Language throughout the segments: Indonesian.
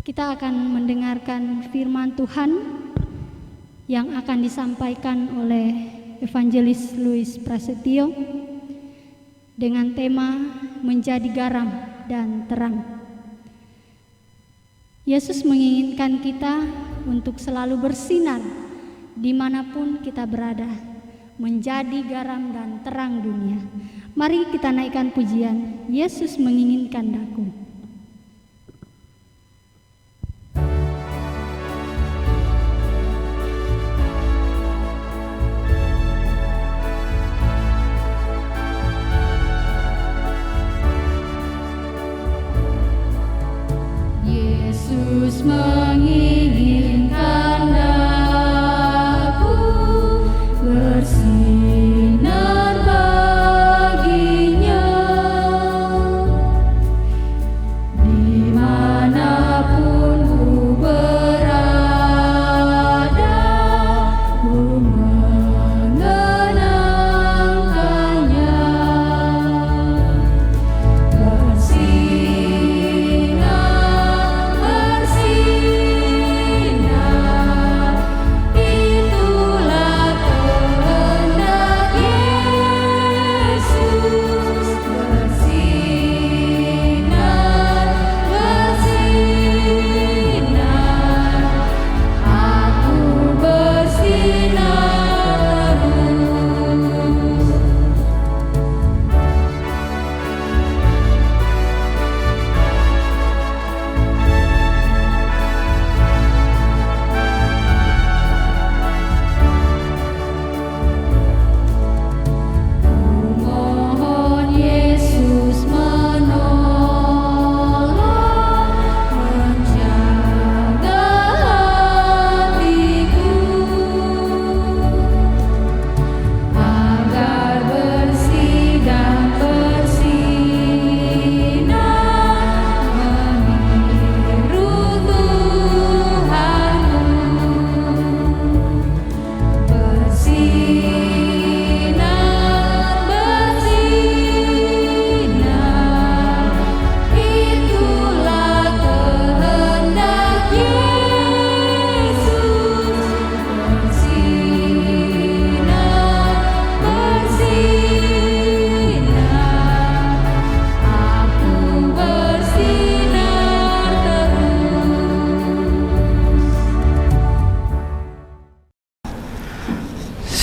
Kita akan mendengarkan firman Tuhan yang akan disampaikan oleh Evangelis Louis Prasetyo dengan tema menjadi garam dan terang. Yesus menginginkan kita untuk selalu bersinar dimanapun kita berada, menjadi garam dan terang dunia. Mari kita naikkan pujian, Yesus menginginkan daku. Yesus menginginkan daku bersinar baginya, dimanapun ku berada, ku mengenangkannya.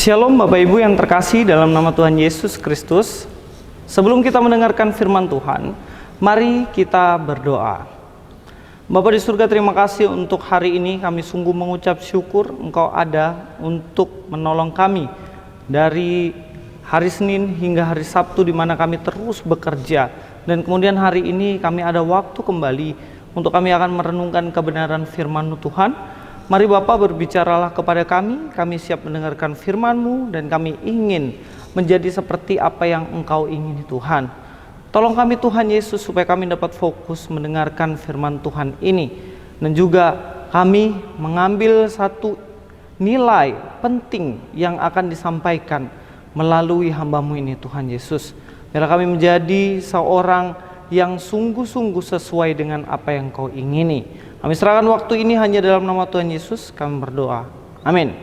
Shalom Bapak Ibu yang terkasih dalam nama Tuhan Yesus Kristus. Sebelum kita mendengarkan firman Tuhan, mari kita berdoa. Bapa di surga, terima kasih untuk hari ini. Kami sungguh mengucap syukur Engkau ada untuk menolong kami dari hari Senin hingga hari Sabtu, di mana kami terus bekerja. Dan kemudian hari ini kami ada waktu kembali untuk kami akan merenungkan kebenaran firman Tuhan. Mari Bapak berbicaralah kepada kami siap mendengarkan firman-Mu dan kami ingin menjadi seperti apa yang Engkau ingini Tuhan. Tolong kami Tuhan Yesus supaya kami dapat fokus mendengarkan firman Tuhan ini. Dan juga kami mengambil satu nilai penting yang akan disampaikan melalui hamba-Mu ini Tuhan Yesus. Biarlah kami menjadi seorang yang sungguh-sungguh sesuai dengan apa yang Engkau ingini. Kami serahkan waktu ini hanya dalam nama Tuhan Yesus, kami berdoa. Amin.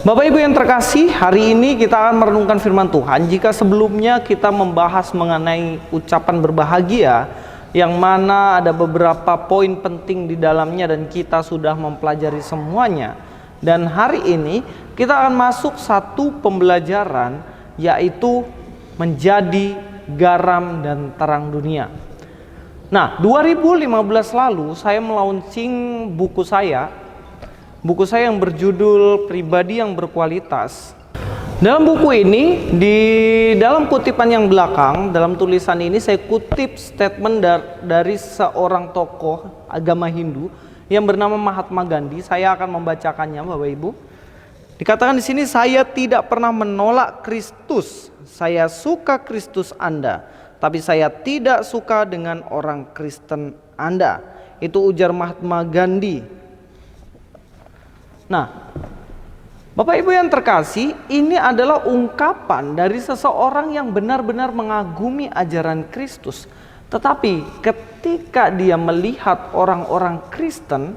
Bapak Ibu yang terkasih, hari ini kita akan merenungkan firman Tuhan. Jika sebelumnya kita membahas mengenai ucapan berbahagia, yang mana ada beberapa poin penting di dalamnya dan kita sudah mempelajari semuanya. Dan hari ini kita akan masuk satu pembelajaran, yaitu menjadi garam dan terang dunia. Nah, 2015 lalu saya melaunching buku saya yang berjudul Pribadi yang Berkualitas. Dalam buku ini, di dalam kutipan yang belakang, dalam tulisan ini saya kutip statement dari seorang tokoh agama Hindu yang bernama Mahatma Gandhi. Saya akan membacakannya, Bapak Ibu. Dikatakan di sini, saya tidak pernah menolak Kristus. Saya suka Kristus Anda. Tapi saya tidak suka dengan orang Kristen Anda. Itu ujar Mahatma Gandhi. Nah, Bapak Ibu yang terkasih, ini adalah ungkapan dari seseorang yang benar-benar mengagumi ajaran Kristus. Tetapi ketika dia melihat orang-orang Kristen,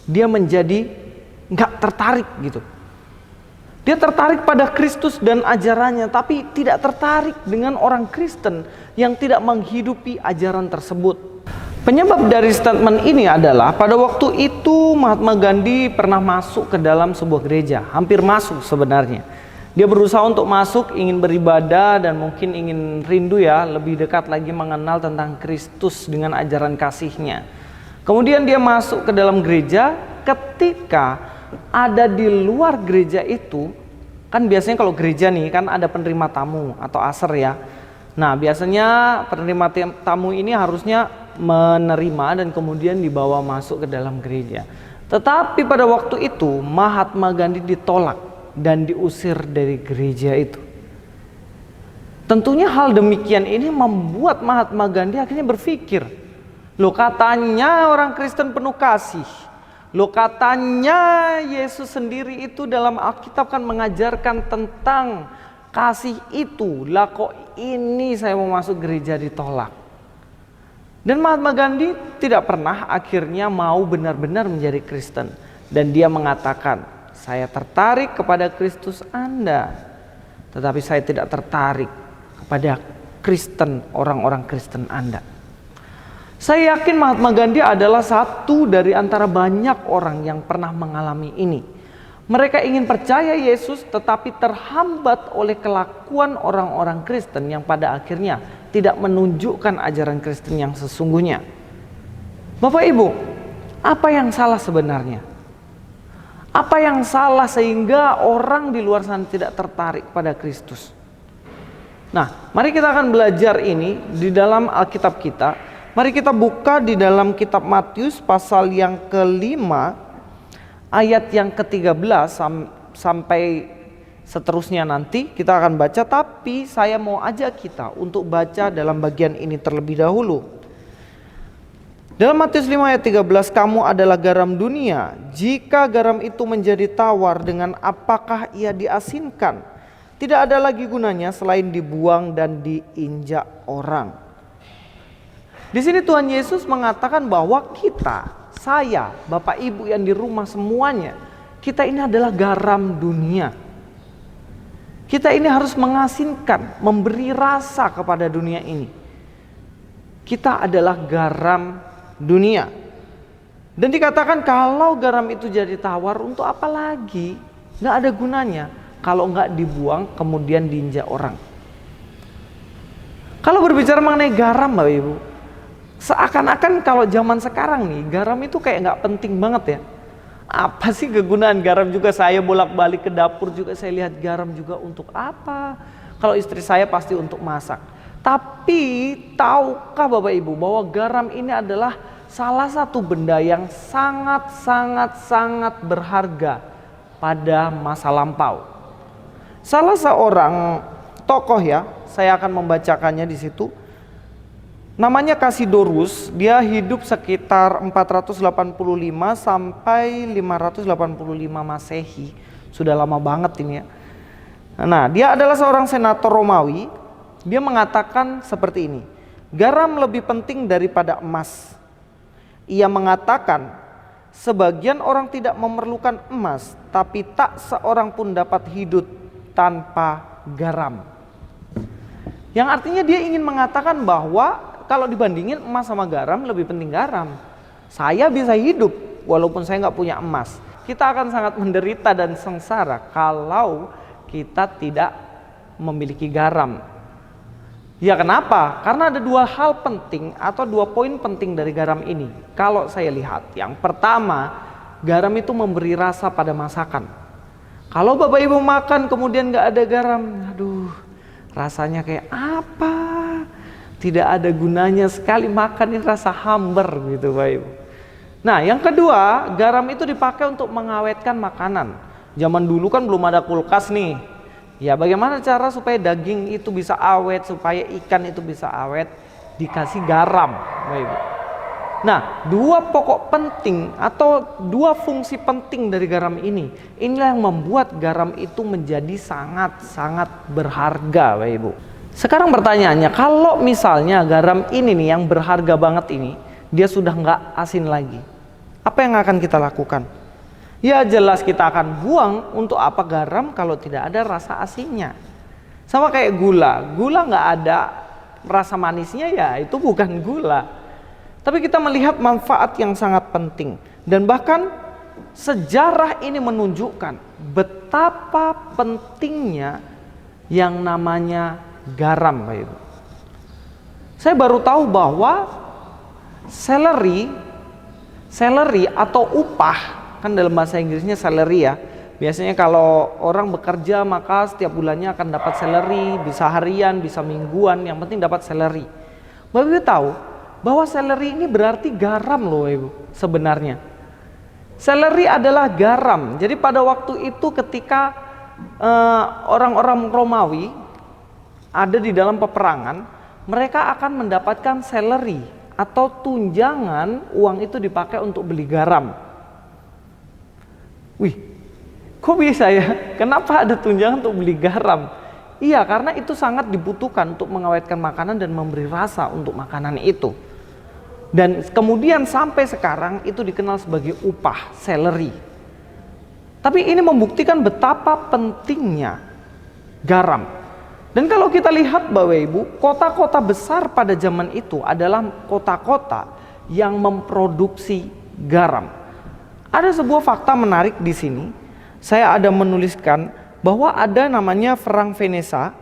dia menjadi nggak tertarik gitu. Dia tertarik pada Kristus dan ajarannya, tapi tidak tertarik dengan orang Kristen yang tidak menghidupi ajaran tersebut. Penyebab dari statement ini adalah pada waktu itu Mahatma Gandhi pernah masuk ke dalam sebuah gereja, hampir masuk sebenarnya. Dia berusaha untuk masuk, ingin beribadah dan mungkin ingin rindu ya, lebih dekat lagi mengenal tentang Kristus dengan ajaran kasihnya. Kemudian dia masuk ke dalam gereja, ketika ada di luar gereja itu, kan biasanya kalau gereja nih kan ada penerima tamu atau aser ya. Nah biasanya penerima tamu ini harusnya menerima dan kemudian dibawa masuk ke dalam gereja. Tetapi pada waktu itu Mahatma Gandhi ditolak dan diusir dari gereja itu. Tentunya hal demikian ini membuat Mahatma Gandhi akhirnya berpikir, loh katanya orang Kristen penuh kasih, loh katanya Yesus sendiri itu dalam Alkitab kan mengajarkan tentang kasih itu, lah kok ini saya mau masuk gereja ditolak. Dan Mahatma Gandhi tidak pernah akhirnya mau benar-benar menjadi Kristen. Dan dia mengatakan, saya tertarik kepada Kristus Anda, tetapi saya tidak tertarik kepada Kristen, orang-orang Kristen Anda. Saya yakin Mahatma Gandhi adalah satu dari antara banyak orang yang pernah mengalami ini. Mereka ingin percaya Yesus tetapi terhambat oleh kelakuan orang-orang Kristen yang pada akhirnya tidak menunjukkan ajaran Kristen yang sesungguhnya. Bapak Ibu, apa yang salah sebenarnya? Apa yang salah sehingga orang di luar sana tidak tertarik pada Kristus? Nah, mari kita akan belajar ini di dalam Alkitab kita. Mari kita buka di dalam kitab Matius pasal yang ke-5 ayat yang ke-13 sampai seterusnya nanti kita akan baca, tapi saya mau ajak kita untuk baca dalam bagian ini terlebih dahulu. Dalam Matius 5 ayat 13, kamu adalah garam dunia. Jika garam itu menjadi tawar, dengan apakah ia diasinkan? Tidak ada lagi gunanya selain dibuang dan diinjak orang. Di sini Tuhan Yesus mengatakan bahwa kita, saya, Bapak Ibu yang di rumah semuanya, kita ini adalah garam dunia. Kita ini harus mengasinkan, memberi rasa kepada dunia ini. Kita adalah garam dunia. Dan dikatakan kalau garam itu jadi tawar, untuk apa lagi? Gak ada gunanya kalau gak dibuang kemudian diinjak orang. Kalau berbicara mengenai garam Bapak Ibu, seakan-akan kalau zaman sekarang nih, garam itu kayak gak penting banget ya. Apa sih kegunaan garam juga? Saya bolak-balik ke dapur juga saya lihat garam juga untuk apa? Kalau istri saya pasti untuk masak. Tapi tahukah Bapak Ibu bahwa garam ini adalah salah satu benda yang sangat berharga pada masa lampau. Salah seorang tokoh ya, saya akan membacakannya di situ. Namanya Cassiodorus, dia hidup sekitar 485 sampai 585 Masehi. Sudah lama banget ini ya. Nah, dia adalah seorang senator Romawi. Dia mengatakan seperti ini, garam lebih penting daripada emas. Ia mengatakan, sebagian orang tidak memerlukan emas, tapi tak seorang pun dapat hidup tanpa garam. Yang artinya dia ingin mengatakan bahwa kalau dibandingin emas sama garam, lebih penting garam. Saya bisa hidup walaupun saya nggak punya emas. Kita akan sangat menderita dan sengsara kalau kita tidak memiliki garam. Ya kenapa? Karena ada dua hal penting atau dua poin penting dari garam ini. Kalau saya lihat, yang pertama, garam itu memberi rasa pada masakan. Kalau Bapak Ibu makan kemudian nggak ada garam, aduh, rasanya kayak apa? Tidak ada gunanya sekali makan, ini rasa hambar gitu Bapak Ibu. Nah yang kedua, garam itu dipakai untuk mengawetkan makanan. Zaman dulu kan belum ada kulkas nih. Ya bagaimana cara supaya daging itu bisa awet, supaya ikan itu bisa awet? Dikasih garam Bapak Ibu. Nah dua pokok penting atau dua fungsi penting dari garam ini, inilah yang membuat garam itu menjadi sangat berharga Bapak Ibu. Sekarang pertanyaannya, kalau misalnya garam ini nih yang berharga banget ini, dia sudah nggak asin lagi, apa yang akan kita lakukan? Ya jelas kita akan buang. Untuk apa garam kalau tidak ada rasa asinnya? Sama kayak gula, gula nggak ada rasa manisnya, ya itu bukan gula. Tapi kita melihat manfaat yang sangat penting. Dan bahkan sejarah ini menunjukkan betapa pentingnya yang namanya garam, Bapak Ibu. Saya baru tahu bahwa salary atau upah, kan dalam bahasa Inggrisnya salary ya. Biasanya kalau orang bekerja maka setiap bulannya akan dapat salary, bisa harian, bisa mingguan, yang penting dapat salary. Bapak Ibu tahu bahwa salary ini berarti garam loh Ibu sebenarnya. Salary adalah garam. Jadi pada waktu itu ketika orang-orang Romawi ada di dalam peperangan, mereka akan mendapatkan salary atau tunjangan, uang itu dipakai untuk beli garam. Wih, kok bisa ya? Kenapa ada tunjangan untuk beli garam? Iya, karena itu sangat dibutuhkan untuk mengawetkan makanan dan memberi rasa untuk makanan itu. Dan kemudian sampai sekarang itu dikenal sebagai upah, salary. Tapi ini membuktikan betapa pentingnya garam. Dan kalau kita lihat Bapak Ibu, kota-kota besar pada zaman itu adalah kota-kota yang memproduksi garam. Ada sebuah fakta menarik di sini. Saya ada menuliskan bahwa ada namanya Perang Venesia.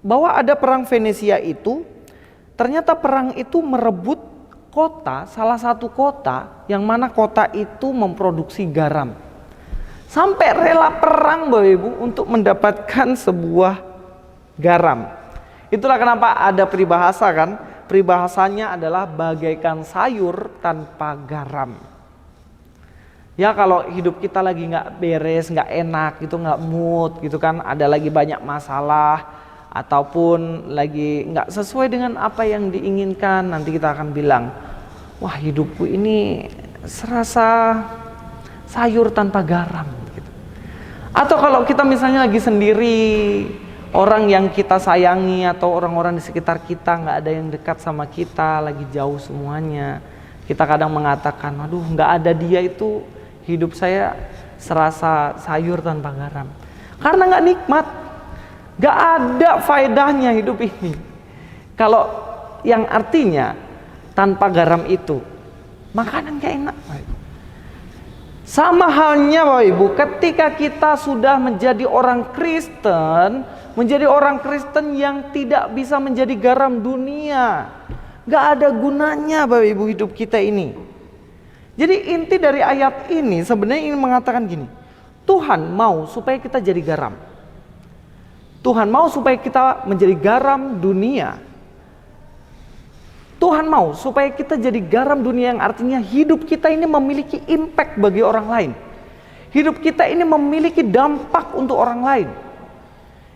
Bahwa ada Perang Venesia itu, ternyata perang itu merebut kota, salah satu kota yang mana kota itu memproduksi garam. Sampai rela perang Bapak Ibu untuk mendapatkan sebuah garam. Itulah kenapa ada peribahasa kan, peribahasanya adalah bagaikan sayur tanpa garam. Ya kalau hidup kita lagi nggak beres, nggak enak gitu, nggak mood gitu kan, ada lagi banyak masalah ataupun lagi nggak sesuai dengan apa yang diinginkan, nanti kita akan bilang, wah hidupku ini serasa sayur tanpa garam gitu. Atau kalau kita misalnya lagi sendiri, orang yang kita sayangi atau orang-orang di sekitar kita nggak ada yang dekat sama kita, lagi jauh semuanya, kita kadang mengatakan, aduh nggak ada dia itu hidup saya serasa sayur tanpa garam, karena nggak nikmat, nggak ada faedahnya hidup ini. Kalau yang artinya tanpa garam itu makanan gak enak. Sama halnya Bapak Ibu, ketika kita sudah menjadi orang Kristen, menjadi orang Kristen yang tidak bisa menjadi garam dunia, gak ada gunanya Bapak Ibu hidup kita ini. Jadi inti dari ayat ini sebenarnya ingin mengatakan gini, Tuhan mau supaya kita jadi garam. Tuhan mau supaya kita menjadi garam dunia. Tuhan mau supaya kita jadi garam dunia, yang artinya hidup kita ini memiliki impact bagi orang lain. Hidup kita ini memiliki dampak untuk orang lain.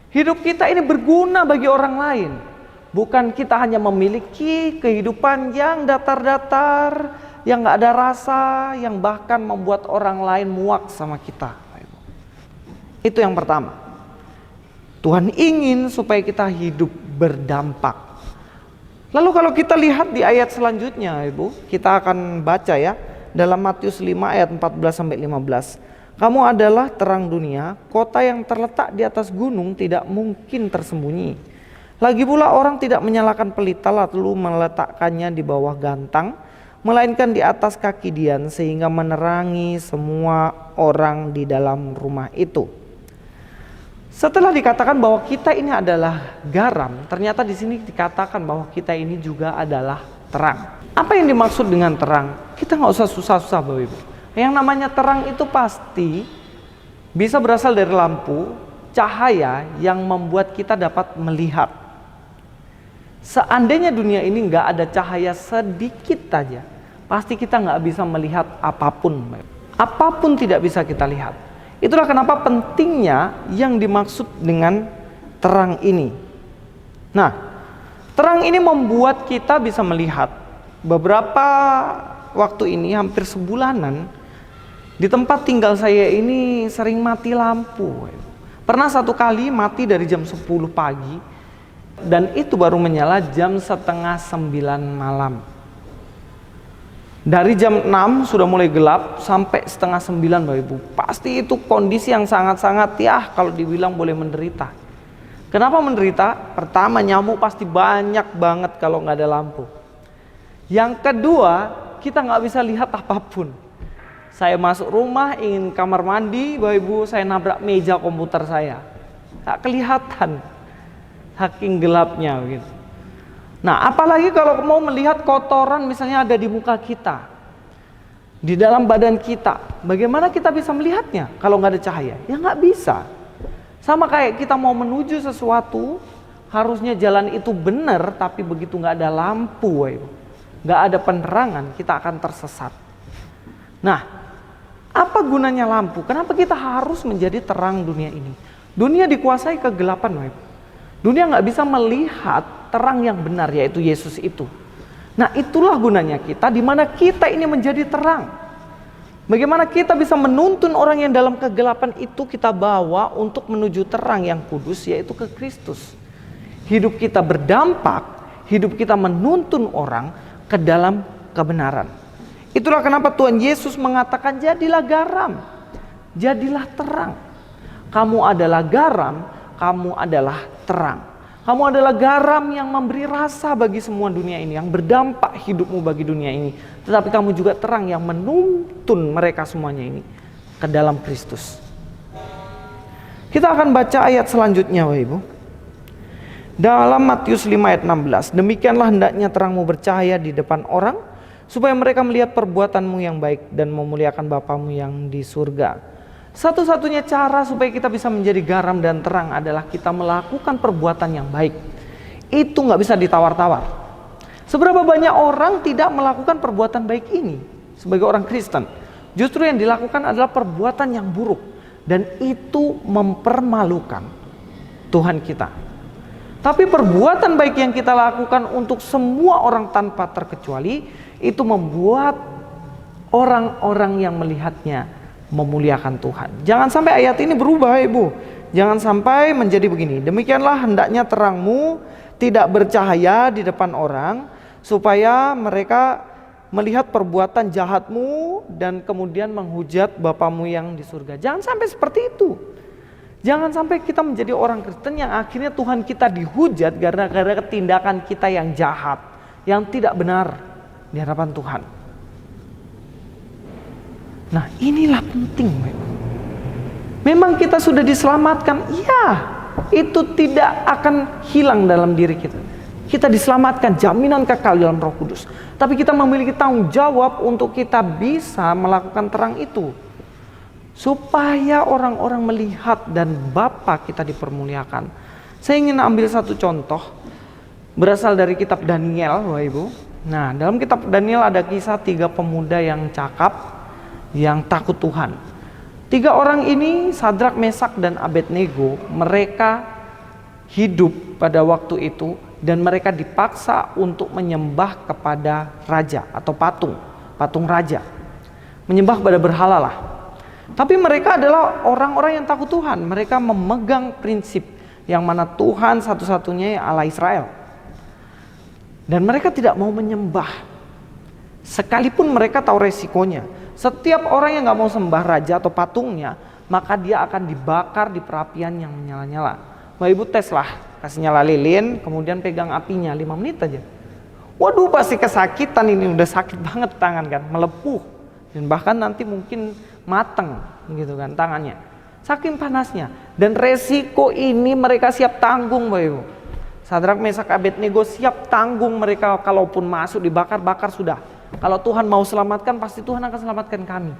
Hidup kita ini berguna bagi orang lain. Bukan kita hanya memiliki kehidupan yang datar-datar, yang gak ada rasa, yang bahkan membuat orang lain muak sama kita. Itu yang pertama. Tuhan ingin supaya kita hidup berdampak. Lalu kalau kita lihat di ayat selanjutnya Ibu, kita akan baca ya, dalam Matius 5 ayat 14-15. Kamu adalah terang dunia, kota yang terletak di atas gunung tidak mungkin tersembunyi. Lagi pula orang tidak menyalakan pelita lalu meletakkannya di bawah gantang, melainkan di atas kaki dian sehingga menerangi semua orang di dalam rumah itu. Setelah dikatakan bahwa kita ini adalah garam, ternyata di sini dikatakan bahwa kita ini juga adalah terang. Apa yang dimaksud dengan terang? Kita nggak usah susah-susah Bapak Ibu. Yang namanya terang itu pasti bisa berasal dari lampu, cahaya yang membuat kita dapat melihat. Seandainya dunia ini nggak ada cahaya sedikit aja, pasti kita nggak bisa melihat apapun. Apapun tidak bisa kita lihat. Itulah kenapa pentingnya yang dimaksud dengan terang ini. Nah, terang ini membuat kita bisa melihat. Beberapa waktu ini, hampir sebulanan, di tempat tinggal saya ini sering mati lampu. Pernah satu kali mati dari jam 10 pagi, dan itu baru menyala jam setengah 9 malam. Dari jam 6 sudah mulai gelap sampai setengah 9 Bapak Ibu. Pasti itu kondisi yang sangat-sangat kalau dibilang boleh menderita. Kenapa menderita? Pertama, nyamuk pasti banyak banget kalau nggak ada lampu. Yang kedua, kita nggak bisa lihat apapun. Saya masuk rumah, ingin kamar mandi, Bapak Ibu, saya nabrak meja komputer saya. Tak kelihatan, saking gelapnya gitu. Nah, apalagi kalau mau melihat kotoran misalnya ada di muka kita, di dalam badan kita. Bagaimana kita bisa melihatnya kalau nggak ada cahaya? Ya nggak bisa. Sama kayak kita mau menuju sesuatu, harusnya jalan itu benar, tapi begitu nggak ada lampu, Bapak Ibu, nggak ada penerangan, kita akan tersesat. Nah, apa gunanya lampu? Kenapa kita harus menjadi terang dunia ini? Dunia dikuasai kegelapan, Bapak Ibu. Dunia nggak bisa melihat terang yang benar, yaitu Yesus itu. Nah, itulah gunanya kita, di mana kita ini menjadi terang. Bagaimana kita bisa menuntun orang yang dalam kegelapan itu kita bawa untuk menuju terang yang kudus, yaitu ke Kristus. Hidup kita berdampak, hidup kita menuntun orang ke dalam kebenaran. Itulah kenapa Tuhan Yesus mengatakan jadilah garam, jadilah terang. Kamu adalah garam, kamu adalah terang. Kamu adalah garam yang memberi rasa bagi semua dunia ini, yang berdampak hidupmu bagi dunia ini. Tetapi kamu juga terang yang menuntun mereka semuanya ini ke dalam Kristus. Kita akan baca ayat selanjutnya, Bapak Ibu. Dalam Matius 5 ayat 16, demikianlah hendaknya terangmu bercahaya di depan orang, supaya mereka melihat perbuatanmu yang baik dan memuliakan Bapamu yang di surga. Satu-satunya cara supaya kita bisa menjadi garam dan terang adalah kita melakukan perbuatan yang baik. Itu nggak bisa ditawar-tawar. Seberapa banyak orang tidak melakukan perbuatan baik ini sebagai orang Kristen? Justru yang dilakukan adalah perbuatan yang buruk, dan itu mempermalukan Tuhan kita. Tapi perbuatan baik yang kita lakukan untuk semua orang tanpa terkecuali, itu membuat orang-orang yang melihatnya memuliakan Tuhan. Jangan sampai ayat ini berubah, Ibu. Jangan sampai menjadi begini. Demikianlah hendaknya terangmu tidak bercahaya di depan orang, supaya mereka melihat perbuatan jahatmu dan kemudian menghujat Bapamu yang di surga. Jangan sampai seperti itu. Jangan sampai kita menjadi orang Kristen yang akhirnya Tuhan kita dihujat gara-gara tindakan kita yang jahat, yang tidak benar di hadapan Tuhan. Nah, inilah penting. Memang kita sudah diselamatkan, iya, itu tidak akan hilang dalam diri kita. Kita diselamatkan, jaminan kekal dalam Roh Kudus. Tapi kita memiliki tanggung jawab untuk kita bisa melakukan terang itu, supaya orang-orang melihat dan Bapa kita dipermuliakan. Saya ingin ambil satu contoh, berasal dari kitab Daniel, Bapak Ibu. Nah, dalam kitab Daniel ada kisah 3 pemuda yang cakap, yang takut Tuhan. 3 orang ini, Sadrak, Mesak, dan Abednego, mereka hidup pada waktu itu dan mereka dipaksa untuk menyembah kepada raja atau patung raja. Menyembah kepada berhala lah. Tapi mereka adalah orang-orang yang takut Tuhan. Mereka memegang prinsip yang mana Tuhan satu-satunya Allah Israel. Dan mereka tidak mau menyembah. Sekalipun mereka tahu resikonya. Setiap orang yang gak mau sembah raja atau patungnya, maka dia akan dibakar di perapian yang menyala-nyala. Bapak Ibu tes lah, kasih nyala lilin, kemudian pegang apinya 5 menit aja. Waduh, pasti kesakitan ini, udah sakit banget tangan kan, melepuh. Dan bahkan nanti mungkin mateng gitu kan tangannya. Saking panasnya. Dan resiko ini mereka siap tanggung, Bapak Ibu. Sadrak, Mesak, Abednego siap tanggung mereka, kalaupun masuk dibakar-bakar sudah. Kalau Tuhan mau selamatkan, pasti Tuhan akan selamatkan kami.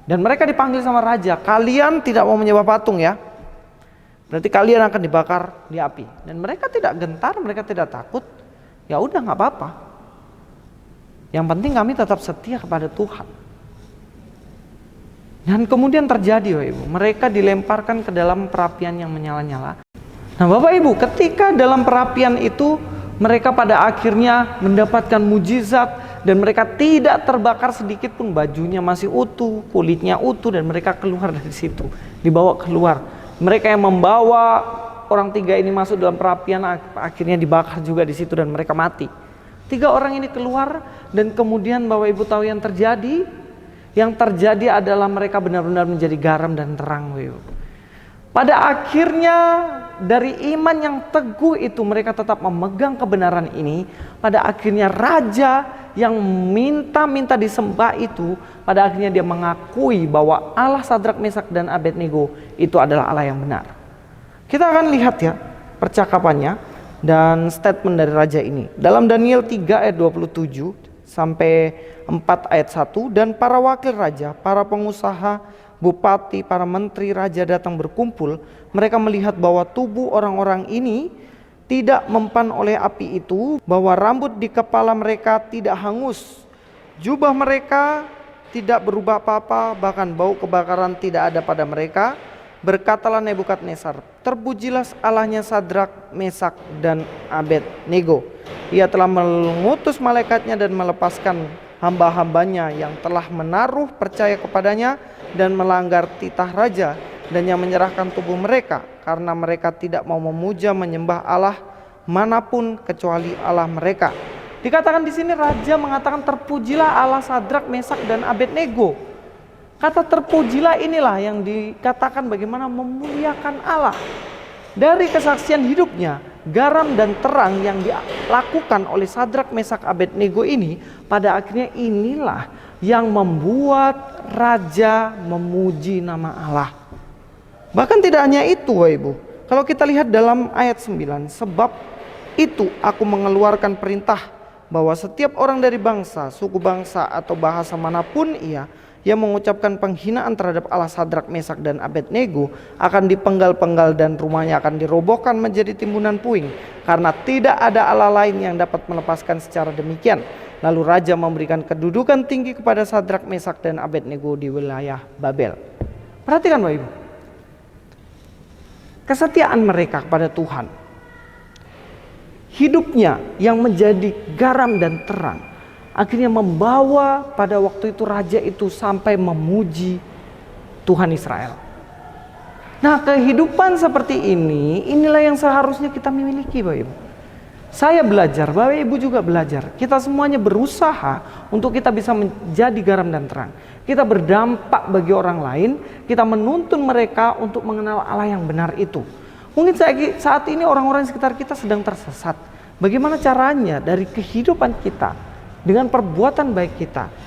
Dan mereka dipanggil sama raja, kalian tidak mau menyembah patung ya, berarti kalian akan dibakar di api. Dan mereka tidak gentar, mereka tidak takut. Ya udah, nggak apa-apa. Yang penting kami tetap setia kepada Tuhan. Dan kemudian terjadi, Bapak Ibu, mereka dilemparkan ke dalam perapian yang menyala-nyala. Nah, Bapak Ibu, ketika dalam perapian itu mereka pada akhirnya mendapatkan mujizat. Dan mereka tidak terbakar sedikit pun, bajunya masih utuh, kulitnya utuh, dan mereka keluar dari situ, dibawa keluar Mereka yang membawa orang 3 ini masuk dalam perapian akhirnya dibakar juga di situ dan mereka mati. 3 orang ini keluar dan kemudian Bapak Ibu tahu yang terjadi? Yang terjadi adalah mereka benar-benar menjadi garam dan terang, Bapak Ibu. Pada akhirnya dari iman yang teguh itu mereka tetap memegang kebenaran ini. Pada akhirnya raja yang minta disembah itu, pada akhirnya dia mengakui bahwa Allah Sadrak, Mesak dan Abednego itu adalah Allah yang benar. Kita akan lihat ya percakapannya dan statement dari raja ini. Dalam Daniel 3 ayat 27 sampai 4 ayat 1, dan para wakil raja, para pengusaha, bupati, para menteri raja datang berkumpul. Mereka melihat bahwa tubuh orang-orang ini tidak mempan oleh api itu, bahwa rambut di kepala mereka tidak hangus, jubah mereka tidak berubah apa-apa, bahkan bau kebakaran tidak ada pada mereka. Berkatalah Nebukadnezar, terpujilah Allahnya Sadrak, Mesak dan Abednego. Ia telah mengutus malaikatnya dan melepaskan hamba-hambanya yang telah menaruh percaya kepadanya dan melanggar titah raja, dan yang menyerahkan tubuh mereka karena mereka tidak mau memuja menyembah Allah manapun kecuali Allah mereka. Dikatakan di sini raja mengatakan terpujilah Allah Sadrak, Mesak dan Abednego. Kata terpujilah inilah yang dikatakan bagaimana memuliakan Allah. Dari kesaksian hidupnya, garam dan terang yang dilakukan oleh Sadrak, Mesak, Abednego ini, pada akhirnya inilah yang membuat raja memuji nama Allah. Bahkan tidak hanya itu, Bapak Ibu. Kalau kita lihat dalam ayat 9, sebab itu aku mengeluarkan perintah bahwa setiap orang dari bangsa, suku bangsa atau bahasa manapun ia yang mengucapkan penghinaan terhadap Allah Sadrak, Mesak dan Abednego akan dipenggal-penggal dan rumahnya akan dirobohkan menjadi timbunan puing, karena tidak ada Allah lain yang dapat melepaskan secara demikian. Lalu raja memberikan kedudukan tinggi kepada Sadrak, Mesak dan Abednego di wilayah Babel. Perhatikan Bapak Ibu, kesetiaan mereka kepada Tuhan, hidupnya yang menjadi garam dan terang, akhirnya membawa pada waktu itu raja itu sampai memuji Tuhan Israel. Nah, kehidupan seperti ini, inilah yang seharusnya kita miliki, Bapak Ibu. Saya belajar, Bapak Ibu juga belajar. Kita semuanya berusaha untuk kita bisa menjadi garam dan terang. Kita berdampak bagi orang lain, kita menuntun mereka untuk mengenal Allah yang benar itu. Mungkin saat ini orang-orang di sekitar kita sedang tersesat. Bagaimana caranya dari kehidupan kita, dengan perbuatan baik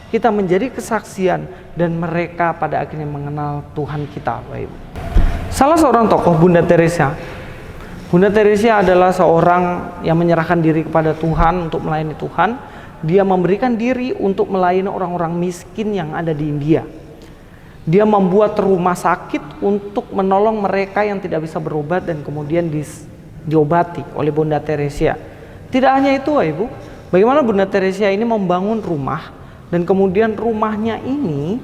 kita menjadi kesaksian dan mereka pada akhirnya mengenal Tuhan kita, Bapak Ibu. Salah seorang tokoh, Bunda Teresa. Bunda Teresa adalah seorang yang menyerahkan diri kepada Tuhan untuk melayani Tuhan. Dia memberikan diri untuk melayani orang-orang miskin yang ada di India. Dia membuat rumah sakit untuk menolong mereka yang tidak bisa berobat dan kemudian diobati oleh Bunda Teresa. Tidak hanya itu, Bapak Ibu. Bagaimana Bunda Teresa ini membangun rumah dan kemudian rumahnya ini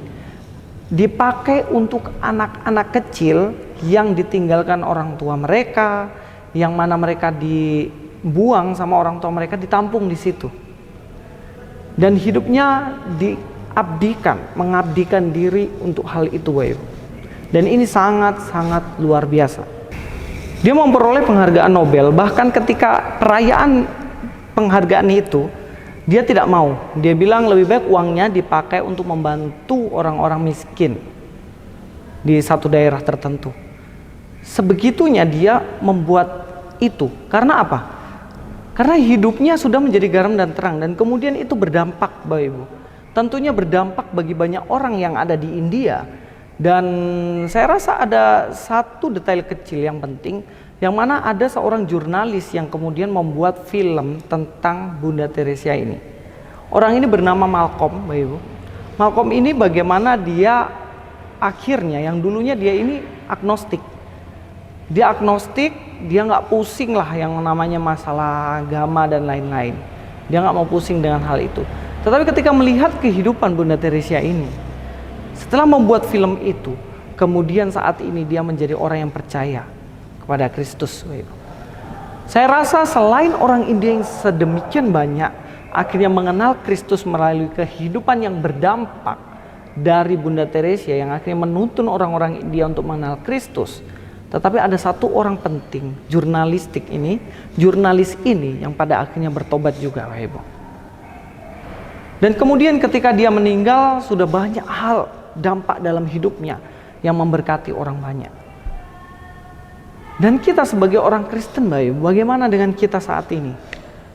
dipakai untuk anak-anak kecil yang ditinggalkan orang tua mereka, yang mana mereka dibuang sama orang tua mereka, ditampung di situ. Dan hidupnya mengabdikan diri untuk hal itu, Bapak Ibu. Dan ini sangat-sangat luar biasa. Dia memperoleh penghargaan Nobel, bahkan ketika perayaan penghargaan itu, dia tidak mau. Dia bilang lebih baik uangnya dipakai untuk membantu orang-orang miskin di satu daerah tertentu. Sebegitunya dia membuat itu. Karena apa? Karena hidupnya sudah menjadi garam dan terang, dan kemudian itu berdampak, Bapak Ibu. Tentunya berdampak bagi banyak orang yang ada di India. Dan saya rasa ada satu detail kecil yang penting, yang mana ada seorang jurnalis yang kemudian membuat film tentang Bunda Teresa ini. Orang ini bernama Malcolm, Bapak Ibu. Malcolm ini bagaimana dia akhirnya, yang dulunya dia ini agnostik. Dia agnostik, dia nggak pusing lah yang namanya masalah agama dan lain-lain. Dia nggak mau pusing dengan hal itu. Tetapi ketika melihat kehidupan Bunda Teresa ini, setelah membuat film itu, kemudian saat ini dia menjadi orang yang percaya kepada Kristus. Saya rasa selain orang India yang sedemikian banyak akhirnya mengenal Kristus melalui kehidupan yang berdampak dari Bunda Teresa yang akhirnya menuntun orang-orang India untuk mengenal Kristus, Tetapi ada satu orang penting, jurnalis ini yang pada akhirnya bertobat juga, Bapak Ibu. Dan kemudian ketika dia meninggal, sudah banyak hal dampak dalam hidupnya yang memberkati orang banyak. Dan kita sebagai orang Kristen, Bapak Ibu, bagaimana dengan kita saat ini?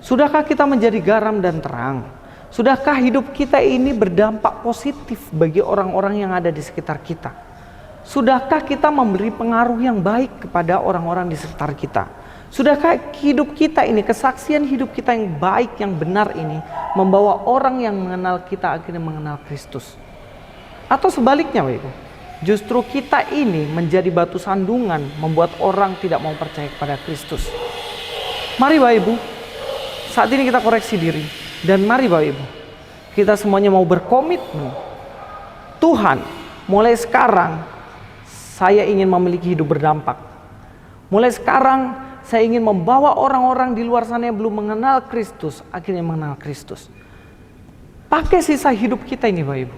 Sudahkah kita menjadi garam dan terang? Sudahkah hidup kita ini berdampak positif bagi orang-orang yang ada di sekitar kita? Sudahkah kita memberi pengaruh yang baik kepada orang-orang di sekitar kita? Sudahkah hidup kita ini, kesaksian hidup kita yang baik, yang benar ini, membawa orang yang mengenal kita akhirnya mengenal Kristus? Atau sebaliknya, Bapak Ibu, justru kita ini menjadi batu sandungan, membuat orang tidak mau percaya kepada Kristus. Mari Bapak Ibu, saat ini kita koreksi diri. Dan mari Bapak Ibu, kita semuanya mau berkomitmen. Tuhan, mulai sekarang saya ingin memiliki hidup berdampak. Mulai sekarang saya ingin membawa orang-orang di luar sana yang belum mengenal Kristus, akhirnya mengenal Kristus. Pakai sisa hidup kita ini Bapak Ibu,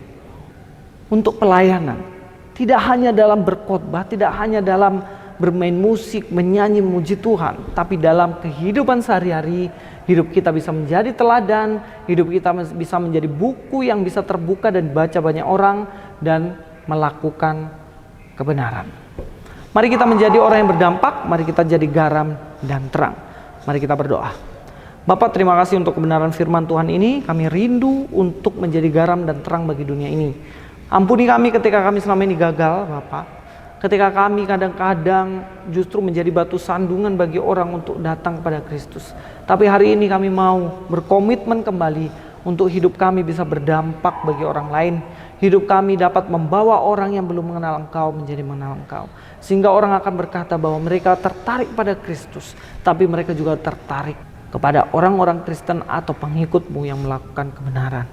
untuk pelayanan. Tidak hanya dalam berkhotbah, tidak hanya dalam bermain musik, menyanyi, memuji Tuhan, tapi dalam kehidupan sehari-hari, hidup kita bisa menjadi teladan, hidup kita bisa menjadi buku yang bisa terbuka dan dibaca banyak orang, dan melakukan kebenaran. Mari kita menjadi orang yang berdampak, mari kita jadi garam dan terang. Mari kita berdoa. Bapak, terima kasih untuk kebenaran firman Tuhan ini. Kami rindu untuk menjadi garam dan terang bagi dunia ini. Ampuni kami ketika kami selama ini gagal, Bapak. Ketika kami kadang-kadang justru menjadi batu sandungan bagi orang untuk datang kepada Kristus. Tapi hari ini kami mau berkomitmen kembali untuk hidup kami bisa berdampak bagi orang lain. Hidup kami dapat membawa orang yang belum mengenal Engkau menjadi mengenal Engkau. Sehingga orang akan berkata bahwa mereka tertarik pada Kristus, tapi mereka juga tertarik kepada orang-orang Kristen atau pengikut-Mu yang melakukan kebenaran.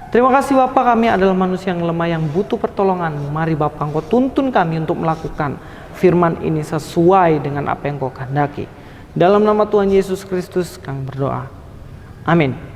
Terima kasih Bapak, kami adalah manusia yang lemah yang butuh pertolongan. Mari Bapak, Engkau tuntun kami untuk melakukan firman ini sesuai dengan apa yang Kau kehendaki. Dalam nama Tuhan Yesus Kristus kami berdoa. Amin.